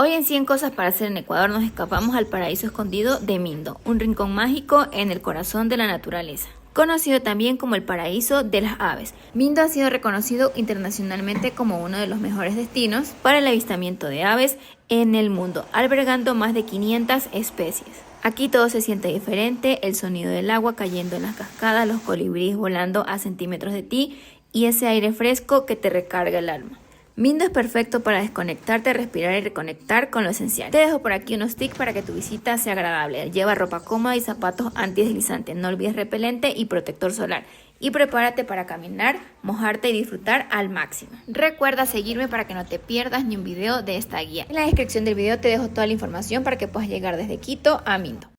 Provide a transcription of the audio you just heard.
Hoy en 100 cosas para hacer en Ecuador nos escapamos al paraíso escondido de Mindo, un rincón mágico en el corazón de la naturaleza. Conocido también como el paraíso de las aves, Mindo ha sido reconocido internacionalmente como uno de los mejores destinos para el avistamiento de aves en el mundo, albergando más de 500 especies. Aquí todo se siente diferente, el sonido del agua cayendo en las cascadas, los colibríes volando a centímetros de ti y ese aire fresco que te recarga el alma. Mindo es perfecto para desconectarte, respirar y reconectar con lo esencial. Te dejo por aquí unos tips para que tu visita sea agradable. Lleva ropa cómoda y zapatos antideslizantes. No olvides repelente y protector solar. Y prepárate para caminar, mojarte y disfrutar al máximo. Recuerda seguirme para que no te pierdas ni un video de esta guía. En la descripción del video te dejo toda la información para que puedas llegar desde Quito a Mindo.